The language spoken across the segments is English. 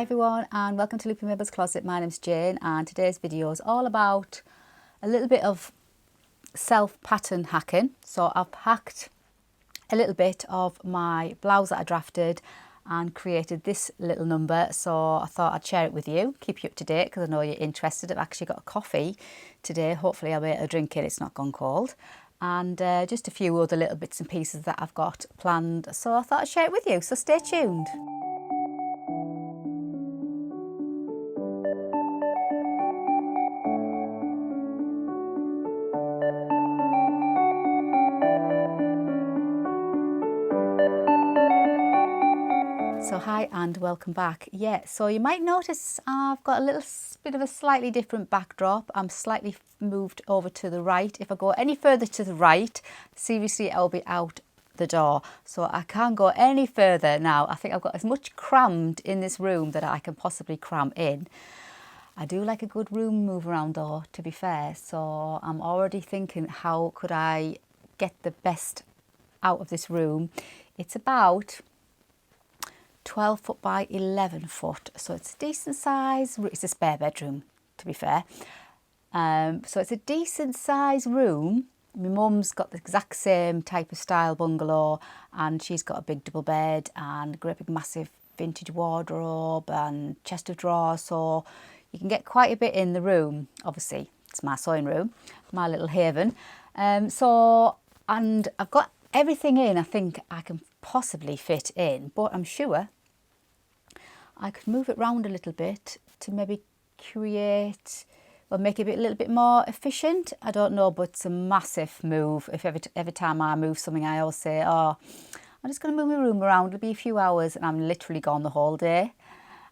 everyone and welcome to Loopy Mabel's Closet. My name's Jane and today's video is all about a little bit of self-pattern hacking. So I've hacked a little bit of my blouse that I drafted and created this little number, so I thought I'd share it with you, keep you up to date because I know you're interested. I've actually got a coffee today, hopefully I'll be able to drink it, it's not gone cold, and just a few other little bits and pieces that I've got planned, so I thought I'd share it with you, so stay tuned. So hi and welcome back. Yeah, so you might notice I've got a little bit of a slightly different backdrop. I'm slightly moved over to the right. If I go any further to the right, seriously, I'll be out the door. So I can't go any further now. I think I've got as much crammed in this room that I can possibly cram in. I do like a good room move around though, to be fair. So I'm already thinking, how could I get the best out of this room? It's about 12 foot by 11 foot, so it's a decent size. It's a spare bedroom, to be fair, so it's a decent size room. My mum's got the exact same type of style bungalow and she's got a big double bed and a great big massive vintage wardrobe and chest of drawers, so you can get quite a bit in the room. Obviously it's my sewing room, my little haven, and I've got everything in I think I can possibly fit in, but I'm sure I could move it round a little bit to maybe create or make it a little bit more efficient. I don't know, but it's a massive move. If every time I move something I always say, oh, I'm just going to move my room around, it'll be a few hours, and I'm literally gone the whole day.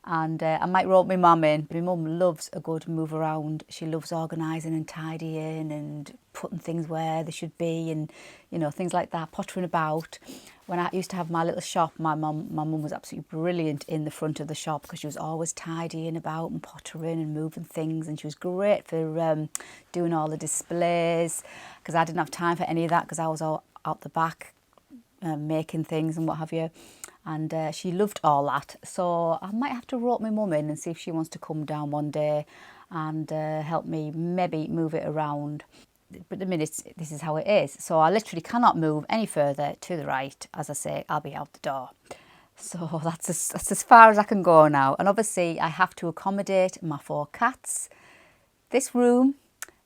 And I might rope my mum in. My mum loves a good move around. She loves organising and tidying and putting things where they should be, and you know, things like that, pottering about. When I used to have my little shop, my mum was absolutely brilliant in the front of the shop because she was always tidying about and pottering and moving things, and she was great for doing all the displays, because I didn't have time for any of that because I was all out the back making things and what have you. And she loved all that, so I might have to rope my mum in and see if she wants to come down one day and help me maybe move it around. But at the minute, this is how it is, so I literally cannot move any further to the right. As I say, I'll be out the door. So that's as far as I can go now, and obviously I have to accommodate my 4 cats. This room,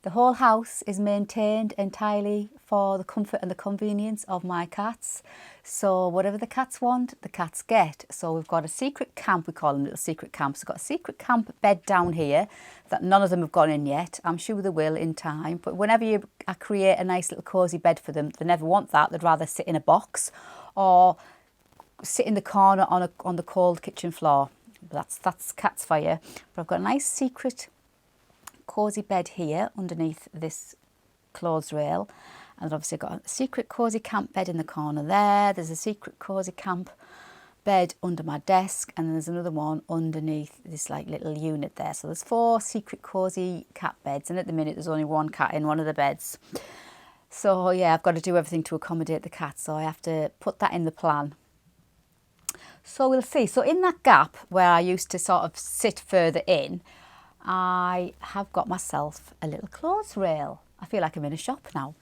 the whole house, is maintained entirely for the comfort and the convenience of my cats. So whatever the cats want, the cats get. So we've got a secret camp, we call them little secret camps. We've got a secret camp bed down here that none of them have gone in yet. I'm sure they will in time. But whenever I create a nice little cosy bed for them, they never want that. They'd rather sit in a box or sit in the corner on the cold kitchen floor. That's cats for you. But I've got a nice secret cosy bed here underneath this clothes rail, and obviously got a secret cosy camp bed in the corner there. There's a secret cosy camp bed under my desk, and there's another one underneath this like little unit there. So there's 4 secret cosy cat beds, and at the minute there's only 1 cat in one of the beds. So yeah, I've got to do everything to accommodate the cats, so I have to put that in the plan. So we'll see. So in that gap where I used to sort of sit further in, I have got myself a little clothes rail. I feel like I'm in a shop now.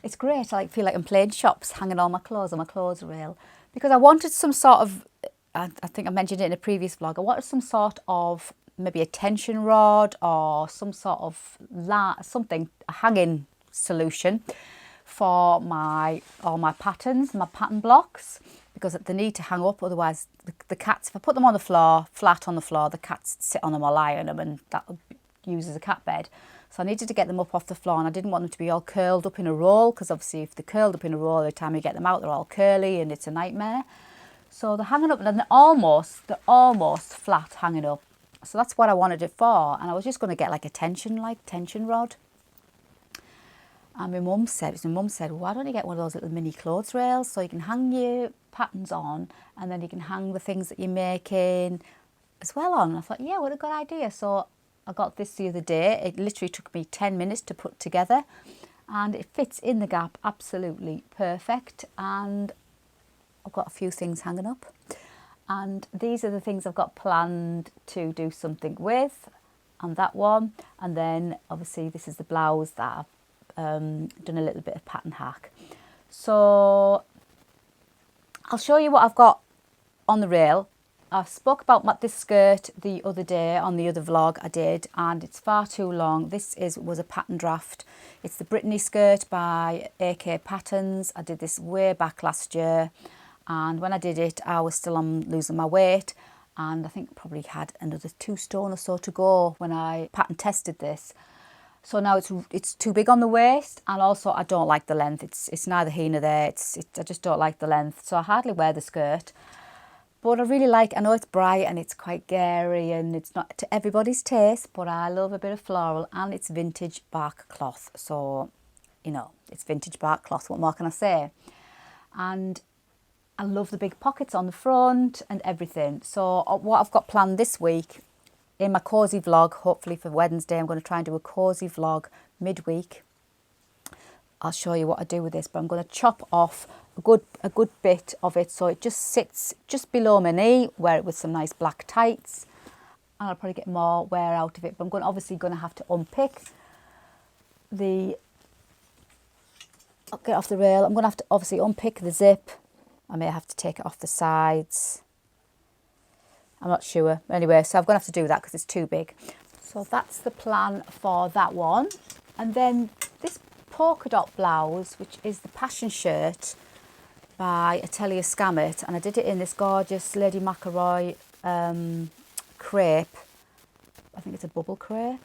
It's great. I feel like I'm playing shops, hanging all my clothes on my clothes rail, because I wanted some sort of, I think I mentioned it in a previous vlog, I wanted some sort of maybe a tension rod or some sort of something, a hanging solution for all my patterns, my pattern blocks, because they need to hang up, otherwise the cats, if I put them on the floor, flat on the floor, the cats sit on them or lie on them, and that would use as a cat bed. So I needed to get them up off the floor, and I didn't want them to be all curled up in a roll, because obviously if they're curled up in a roll, every time you get them out, they're all curly and it's a nightmare. So they're hanging up, and they're almost flat hanging up. So that's what I wanted it for, and I was just going to get like a tension rod. And my mum said, why don't you get one of those little mini clothes rails so you can hang your patterns on, and then you can hang the things that you're making as well on. And I thought, yeah, what a good idea. So I got this the other day. It literally took me 10 minutes to put together, and it fits in the gap absolutely perfect. And I've got a few things hanging up. And these are the things I've got planned to do something with, and that one. And then obviously this is the blouse that I've done a little bit of pattern hack. So I'll show you what I've got on the rail. I spoke about this skirt the other day on the other vlog I did, and it's far too long. This was a pattern draft. It's the Britney skirt by AK Patterns. I did this way back last year, and when I did it I was still on losing my weight, and I think probably had another 2 stone or so to go when I pattern tested this. So now it's too big on the waist, and also I don't like the length. It's neither here nor there. I just don't like the length, so I hardly wear the skirt. But I really like, I know it's bright and it's quite gary and it's not to everybody's taste, but I love a bit of floral, and it's vintage bark cloth. So, you know, it's vintage bark cloth. What more can I say? And I love the big pockets on the front and everything. So what I've got planned this week in my cosy vlog, hopefully for Wednesday, I'm going to try and do a cosy vlog midweek. I'll show you what I do with this, but I'm going to chop off a good bit of it so it just sits just below my knee, wear it with some nice black tights, and I'll probably get more wear out of it. But I'm obviously going to have to unpick I'll get off the rail. I'm going to have to obviously unpick the zip. I may have to take it off the sides. I'm not sure. Anyway, so I'm going to have to do that because it's too big. So that's the plan for that one. And then this polka dot blouse, which is the passion shirt by Atelier Scammit, and I did it in this gorgeous Lady McElroy crepe. I think it's a bubble crepe,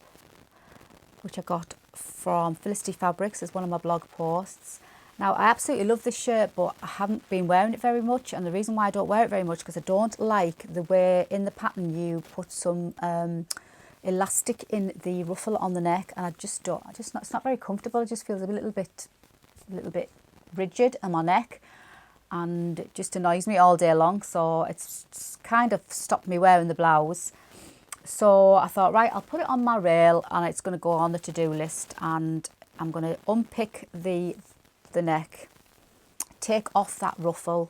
which I got from Felicity Fabrics as one of my blog posts. Now, I absolutely love this shirt, but I haven't been wearing it very much, and the reason why I don't wear it very much because I don't like the way in the pattern you put some elastic in the ruffle on the neck, and it's not very comfortable. It just feels a little bit rigid on my neck, and it just annoys me all day long. So it's kind of stopped me wearing the blouse. So I thought, right, I'll put it on my rail, and it's going to go on the to-do list, and I'm going to unpick the neck, take off that ruffle.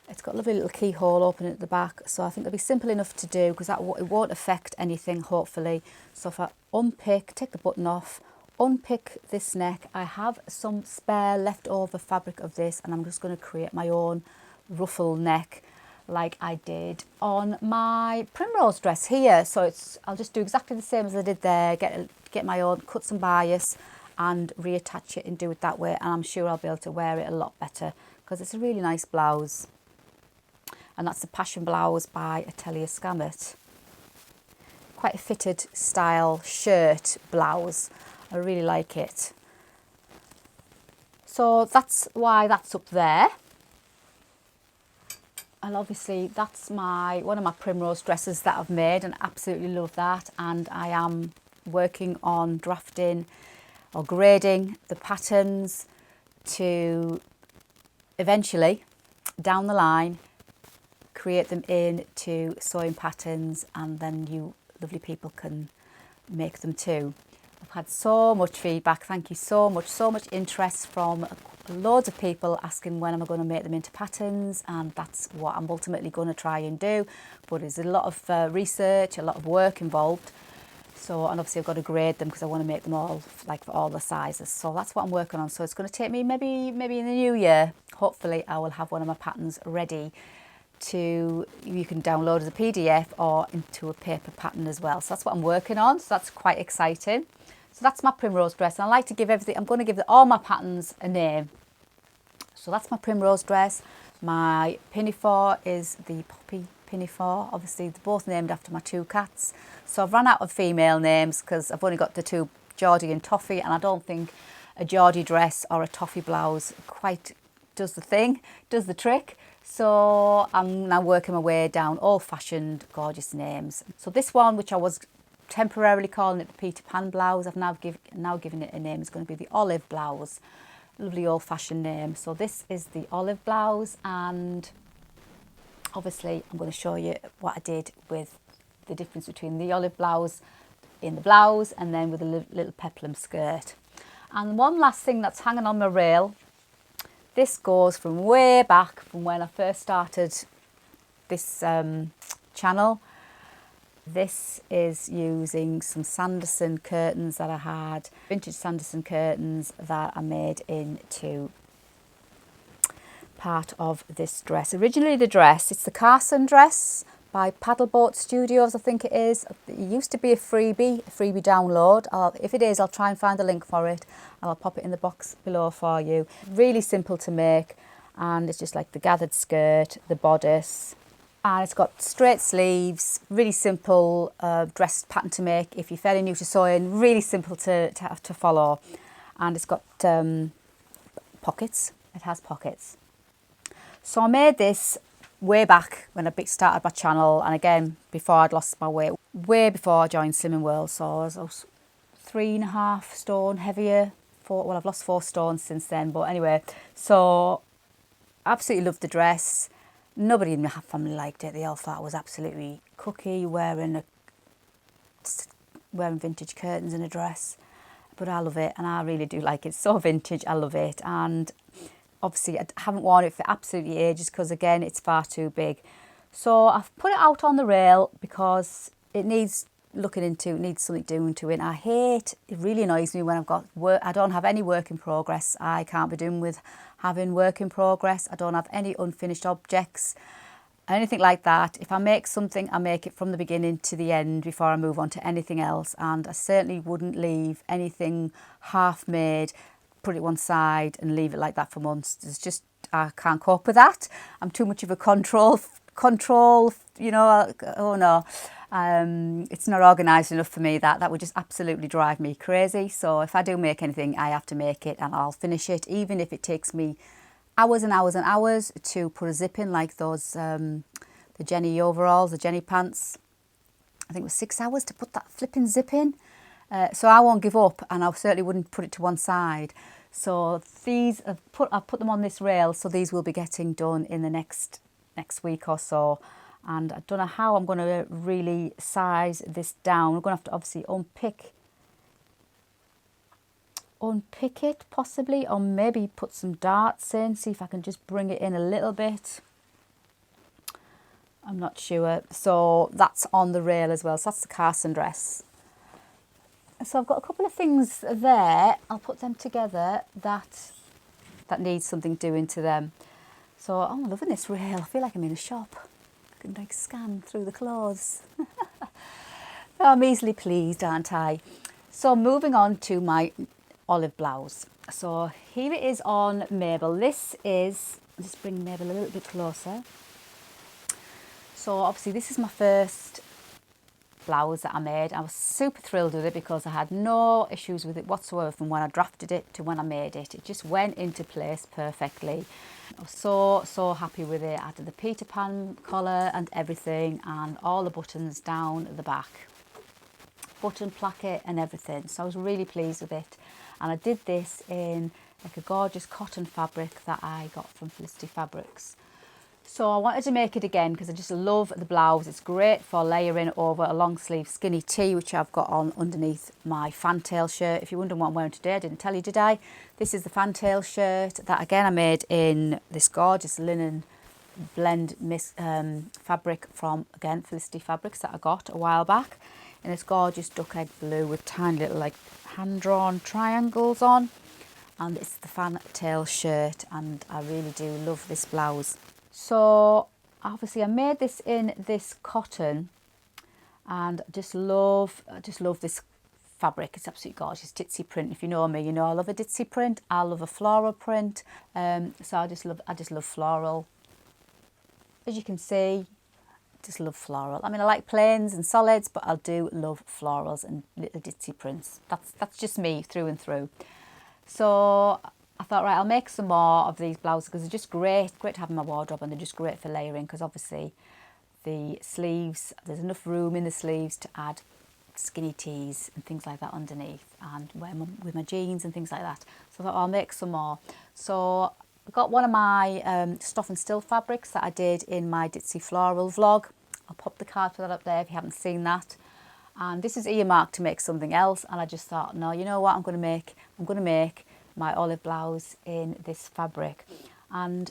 It's got a lovely little keyhole opening at the back, so I think it'll be simple enough to do because it won't affect anything, hopefully. So if I take the button off, unpick this neck, I have some spare leftover fabric of this, and I'm just going to create my own ruffle neck like I did on my primrose dress here. So I'll just do exactly the same as I did there, get my own, cut some bias and reattach it and do it that way, and I'm sure I'll be able to wear it a lot better because it's a really nice blouse. And that's the Passion Blouse by Atelier Scammit. Quite a fitted style shirt blouse. I really like it. So that's why that's up there. And obviously that's one of my primrose dresses that I've made, and absolutely love that. And I am working on drafting or grading the patterns to eventually, down the line, create them into sewing patterns, and then you lovely people can make them too. I've had so much feedback, thank you so much interest from loads of people asking when am I going to make them into patterns, and that's what I'm ultimately going to try and do. But there's a lot of research, a lot of work involved. So, and obviously I've got to grade them because I want to make them all like for all the sizes. So that's what I'm working on. So it's going to take me maybe in the new year. Hopefully I will have one of my patterns ready you can download as a PDF or into a paper pattern as well. So that's what I'm working on. So that's quite exciting. So that's my primrose dress. And I like to give everything, I'm going to give all my patterns a name. So that's my primrose dress. My pinafore is the poppy pinafore. Obviously they're both named after my 2 cats. So I've run out of female names because I've only got the 2, Geordie and Toffee, and I don't think a Geordie dress or a Toffee blouse quite does the trick. So I'm now working my way down old-fashioned gorgeous names. So this one, which I was temporarily calling it the Peter Pan Blouse, I've now given it a name. It's going to be the Olive Blouse. Lovely old-fashioned name. So this is the Olive Blouse, and obviously I'm going to show you what I did with the difference between the olive blouse in the blouse and then with a little peplum skirt. And one last thing that's hanging on my rail, this goes from way back from when I first started this channel. This is using some Sanderson curtains that I had, vintage Sanderson curtains that I made into part of this dress. Originally the dress, it's the Carson Dress by Paddleboat Studios, I think it is. It used to be a freebie download. If it is, I'll try and find a link for it and I'll pop it in the box below for you. Really simple to make, and it's just like the gathered skirt, the bodice, and it's got straight sleeves. Really simple dress pattern to make if you're fairly new to sewing. Really simple to follow, and it's got pockets. It has pockets. So I made this way back when I started my channel, and again before I'd lost my weight, way before I joined Slimming World. So I was 3.5 stone heavier. Well, I've lost 4 stones since then, but anyway, so absolutely loved the dress. Nobody in my family liked it. They all thought I was absolutely cookie wearing vintage curtains in a dress, but I love it, and I really do like it. It's so vintage, I love it. And obviously I haven't worn it for absolutely ages because again it's far too big. So I've put it out on the rail because it needs looking into, it needs something doing to it. It really annoys me when I've got work, I don't have any work in progress. I can't be doing with having work in progress. I don't have any unfinished objects, anything like that. If I make something, I make it from the beginning to the end before I move on to anything else, and I certainly wouldn't leave anything half made, put it one side and leave it like that for months. It's just, I can't cope with that. I'm too much of a control, you know. Oh no, it's not organised enough for me. That would just absolutely drive me crazy. So if I do make anything, I have to make it and I'll finish it, even if it takes me hours and hours and hours to put a zip in, like those the Jenny overalls, the Jenny pants. I think it was 6 hours to put that flipping zip in. So I won't give up, and I certainly wouldn't put it to one side. So these I've put them on this rail, so these will be getting done in the next week or so. And I don't know how I'm going to really size this down. We're going to have to obviously unpick it possibly, or maybe put some darts in, see if I can just bring it in a little bit. I'm not sure. So that's on the rail as well. So that's the Carson Dress. So I've got a couple of things there. I'll put them together that needs something doing to them. So I'm loving this rail. I feel like I'm in a shop. I can like scan through the clothes. I'm easily pleased, aren't I? So moving on to my Olive Blouse. So here it is on Mabel. This is, I'll just bring Mabel a little bit closer. So obviously this is my first blouse that I made. I was super thrilled with it because I had no issues with it whatsoever from when I drafted it to when I made it. It just went into place perfectly. I was so happy with it. I had the Peter Pan collar and everything, and all the buttons down the back, button placket and everything. So I was really pleased with it, and I did this in like a gorgeous cotton fabric that I got from Felicity Fabrics. So I wanted to make it again because I just love the blouse. It's great for layering over a long sleeve skinny tee, which I've got on underneath my fantail shirt. If you're wondering what I'm wearing today, I didn't tell you, did I? This is the fantail shirt that again I made in this gorgeous linen blend fabric from, again, Felicity Fabrics that I got a while back. In this gorgeous duck egg blue with tiny little like hand-drawn triangles on. And it's the fantail shirt, and I really do love this blouse. So obviously I made this in this cotton, and I just love this fabric. It's absolutely gorgeous. Ditzy print. If you know me, you know I love a ditzy print. I love a floral print. So I just love floral. As you can see, just love floral. I mean, I like plains and solids, but I do love florals and little ditzy prints. That's just me through and through. So I thought, right, I'll make some more of these blouses because they're just great to have in my wardrobe, and they're just great for layering because obviously the sleeves, there's enough room in the sleeves to add skinny tees and things like that underneath, and wear them with my jeans and things like that. So I thought, I'll make some more. So I got one of my Stuff and Still fabrics that I did in my Ditzy Floral vlog. I'll pop the card for that up there if you haven't seen that. And this is earmarked to make something else, and I just thought, no, you know what, I'm going to make my Olive Blouse in this fabric. And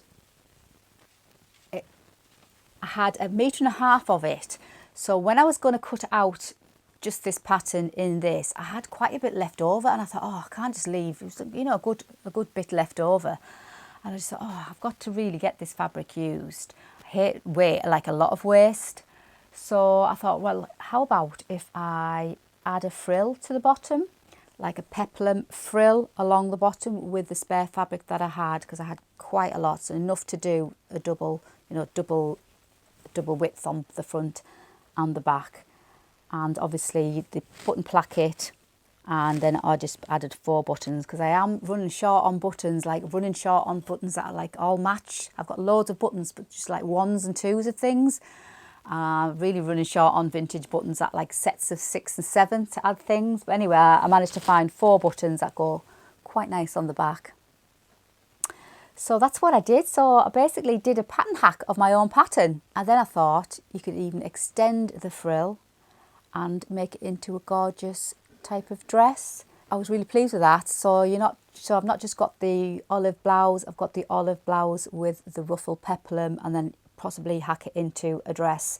I had 1.5 meters of it. So when I was going to cut out just this pattern in this, I had quite a bit left over, and I thought, oh, I can't just leave, it was, you know, a good bit left over. And I just thought, oh, I've got to really get this fabric used. I hate like a lot of waste. So I thought, well, how about if I add a frill to the bottom, like a peplum frill along the bottom with the spare fabric that I had, because I had quite a lot, so enough to do a double, you know, double width on the front and the back. And obviously the button placket, and then I just added 4 buttons, because I am running short on buttons, like running short on buttons that are like all match. I've got loads of buttons, but just like 1s and 2s of things. Really running short on vintage buttons that like sets of 6 and 7 to add things. But anyway, I managed to find 4 buttons that go quite nice on the back. So that's what I did. So I basically did a pattern hack of my own pattern. And then I thought you could even extend the frill and make it into a gorgeous type of dress. I was really pleased with that. So I've not just got the olive blouse, I've got the olive blouse with the ruffle peplum, and then possibly hack it into a dress.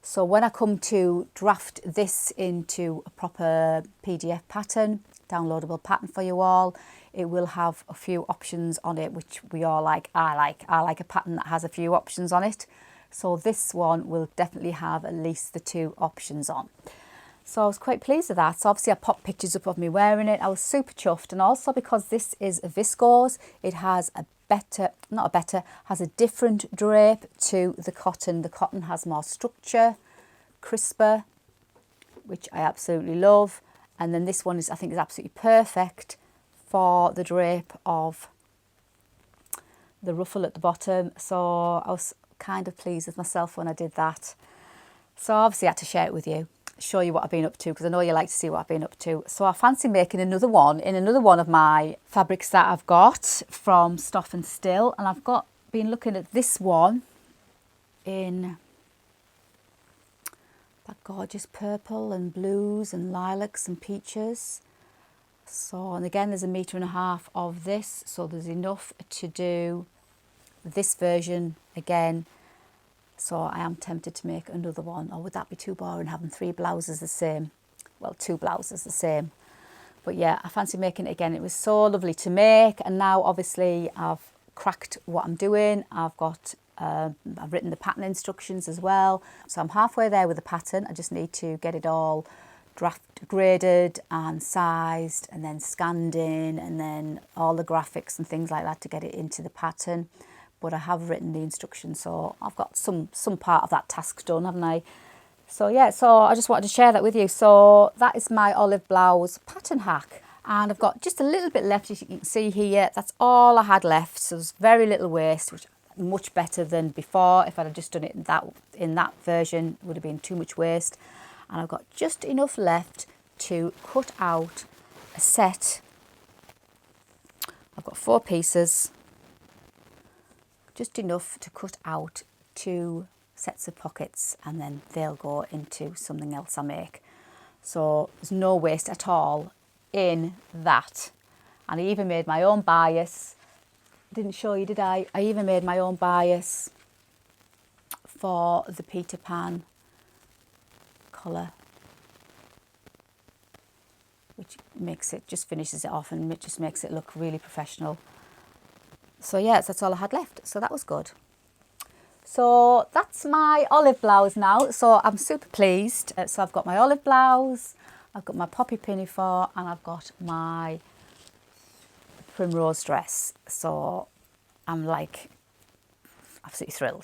So when I come to draft this into a proper PDF pattern, downloadable pattern for you all, it will have a few options on it, which we all like. I like a pattern that has a few options on it. So this one will definitely have at least the 2 options on. So I was quite pleased with that. So obviously I popped pictures up of me wearing it. I was super chuffed. And also because this is a viscose, it has has a different drape to the cotton. The cotton has more structure, crisper, which I absolutely love. And then this one I think is absolutely perfect for the drape of the ruffle at the bottom. So I was kind of pleased with myself when I did that. So obviously I had to share it with you, show you what I've been up to, because I know you like to see what I've been up to. So I fancy making another one in another one of my fabrics that I've got from Stoff and Still, and I've been looking at this one in that gorgeous purple and blues and lilacs and peaches. So, and again, there's 1.5 meters of this, so there's enough to do this version again. So I am tempted to make another one. Or would that be too boring, having 3 blouses the same? Well, 2 blouses the same. But yeah, I fancy making it again. It was so lovely to make. And now obviously I've cracked what I'm doing. I've written the pattern instructions as well. So I'm halfway there with the pattern. I just need to get it all graded and sized, and then scanned in, and then all the graphics and things like that to get it into the pattern. But I have written the instructions, so I've got some part of that task done, haven't I? So yeah, so I just wanted to share that with you. So that is my olive blouse pattern hack, and I've got just a little bit left, as you can see here. That's all I had left, so there's very little waste, which is much better than before. If I'd have just done it in that version, it would have been too much waste. And I've got just enough left to cut out a set. I've got 4 pieces. Just enough to cut out 2 sets of pockets, and then they'll go into something else I make. So there's no waste at all in that. And I even made my own bias. Didn't show you, did I? I even made my own bias for the Peter Pan colour, which just finishes it off, and it just makes it look really professional. So yeah, that's all I had left. So that was good. So that's my olive blouse now. So I'm super pleased. So I've got my olive blouse, I've got my poppy pinafore, and I've got my primrose dress. So I'm like absolutely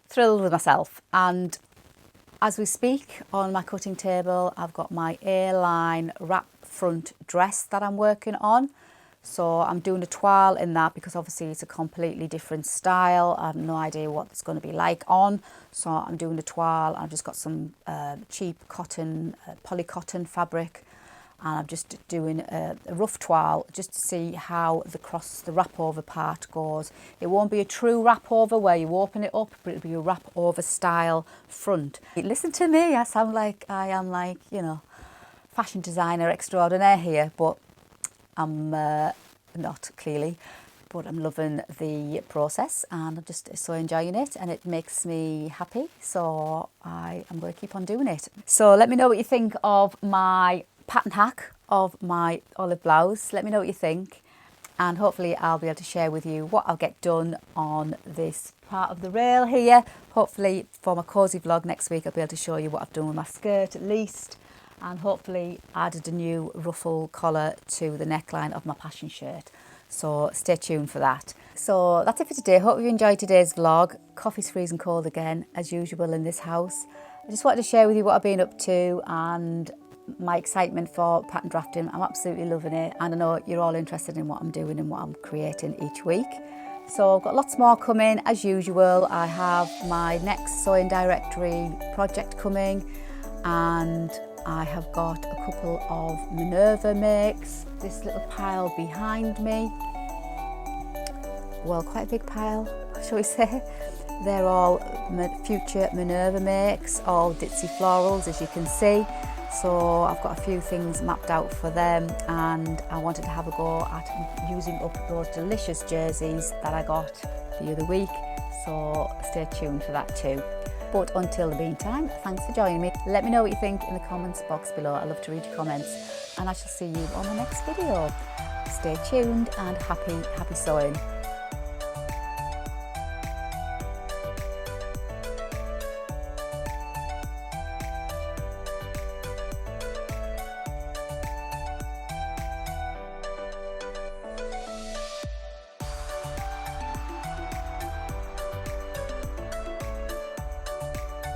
thrilled with myself. And as we speak, on my cutting table, I've got my A-line wrap front dress that I'm working on. So I'm doing a toile in that, because obviously it's a completely different style. I have no idea what it's going to be like on. So I'm doing a toile. I've just got some cheap cotton, polycotton fabric. And I'm just doing a rough toile just to see how the wrap over part goes. It won't be a true wrap over where you open it up, but it'll be a wrap over style front. Listen to me, I am like, you know, fashion designer extraordinaire here, but I'm not, clearly. but I'm loving the process and I'm just so enjoying it, and it makes me happy, so I'm going to keep on doing it. So let me know what you think of my pattern hack of my olive blouse. Let me know what you think, and hopefully I'll be able to share with you what I'll get done on this part of the rail here. Hopefully for my cosy vlog next week I'll be able to show you what I've done with my skirt at least, and hopefully added a new ruffle collar to the neckline of my passion shirt. So stay tuned for that. So that's it for today. Hope you enjoyed today's vlog. Coffee's freezing cold again, as usual in this house. I just wanted to share with you what I've been up to and my excitement for pattern drafting. I'm absolutely loving it, and I know you're all interested in what I'm doing and what I'm creating each week. So I've got lots more coming as usual. I have my next sewing directory project coming, and I have got a couple of Minerva makes. This little pile behind me, well, quite a big pile, shall we say. They're all future Minerva makes, all ditzy florals, as you can see. So I've got a few things mapped out for them, and I wanted to have a go at using up those delicious jerseys that I got the other week. So stay tuned for that too. But until the meantime, thanks for joining me. Let me know what you think in the comments box below. I love to read your comments, and I shall see you on the next video. Stay tuned and happy sewing.